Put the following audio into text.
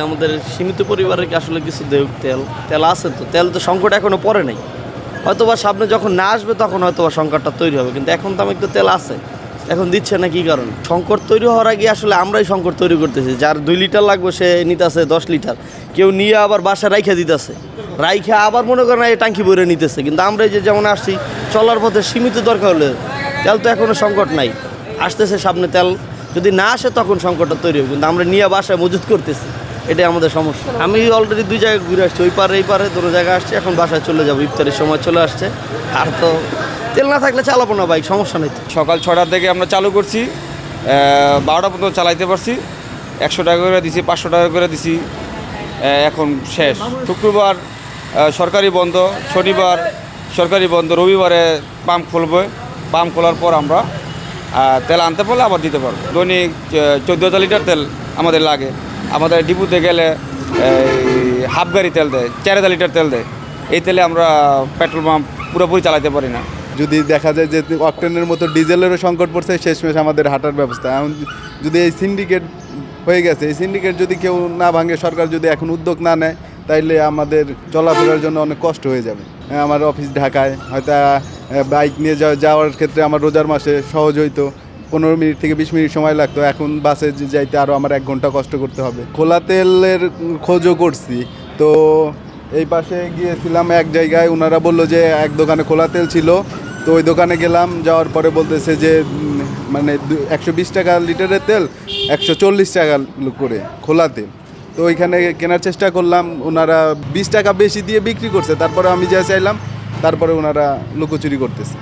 আমাদের সীমিত পরিবারের কি আসলে কিছু দেউক তেল তেল আছে, তো তেল তো সংকট এখনো পড়ে নাই। হয়তোবা সামনে যখন না আসবে তখন হয়তোবা সংকটটা তৈরি হবে, কিন্তু এখন তো আমি একটু তেল আছে, এখন দিচ্ছে না। কি কারণ? সংকট তৈরি হওয়ার আগে আসলে আমরাই সংকট তৈরি করতেছি। যার 2 লিটার লাগবে সে নিতেছে 10 লিটার, কেউ নিয়ে আবার বাসায় রাইখা দিতেছে, রাইখা আবার মনে করেন এই ট্যাঙ্কি ভরে নিতেছে। কিন্তু আমরা এই যে যেমন আসছি চলার পথে সীমিত দরকার হলে তেল তো এখনও সংকট নাই, আসতেছে সামনে তেল। যদি না আসে তখন সংকটটা তৈরি হবে, কিন্তু আমরা নিয়ে বাসায় মজুত করতেছি, এটাই আমাদের সমস্যা। আমি অলরেডি 2 জায়গায় ঘুরে আসছি, ওই পারে এই পারে, দুটো জায়গায় আসছি। এখন বাসায় চলে যাবো, ইফতারের সময় চলে আসছে। আর তো তেল না থাকলে চালাবো না বাইক, সমস্যা নেই। সকাল 6টার থেকে আমরা চালু করছি, 12টা পর্যন্ত চালাইতে পারছি। 100 টাকা করে দিছি, 500 টাকা করে দিছি, এখন শেষ। শুক্রবার সরকারি বন্ধ, শনিবার সরকারি বন্ধ, রবিবারে পাম্প খুলবে। পাম্প খোলার পর আমরা তেল আনতে পারলে আবার দিতে পারবো। দৈনিক 14,000 লিটার তেল আমাদের লাগে। আমাদের ডিপুতে গেলে হাফ গাড়ি তেল দেয়, 4,000 লিটার তেল দেয়। এই তেলে আমরা পেট্রোল পাম্প পুরোপুরি চালাতে পারি না। যদি দেখা যায় যে অকটেনের মতো ডিজেলেরও সংকট পড়ছে, শেষমেশ আমাদের হাঁটার ব্যবস্থা। এখন যদি এই সিন্ডিকেট হয়ে গেছে, এই সিন্ডিকেট যদি কেউ না ভাঙে, সরকার যদি এখন উদ্যোগ না নেয়, তাইলে আমাদের চলাফেরার জন্য অনেক কষ্ট হয়ে যাবে। আমার অফিস ঢাকায়, হয়তো বাইক নিয়ে যাওয়ার ক্ষেত্রে আমার রোজার মাসে সহজ হইতো, 15 মিনিট থেকে 20 মিনিট সময় লাগতো। এখন বাসে যাইতে আরও আমার 1 ঘন্টা কষ্ট করতে হবে। খোলা তেলের খোঁজও করছি, তো এই পাশে গিয়েছিলাম এক জায়গায়, ওনারা বললো যে এক দোকানে খোলা তেল ছিল। তো ওই দোকানে গেলাম, যাওয়ার পরে বলতেছে যে মানে 120 টাকা লিটারের তেল 140 টাকা করে খোলা তেল। তো ওইখানে কেনার চেষ্টা করলাম, ওনারা 20 টাকা বেশি দিয়ে বিক্রি করছে। তারপরে আমি যা চাইলাম, তারপরে ওনারা লুকোচুরি করতেছে।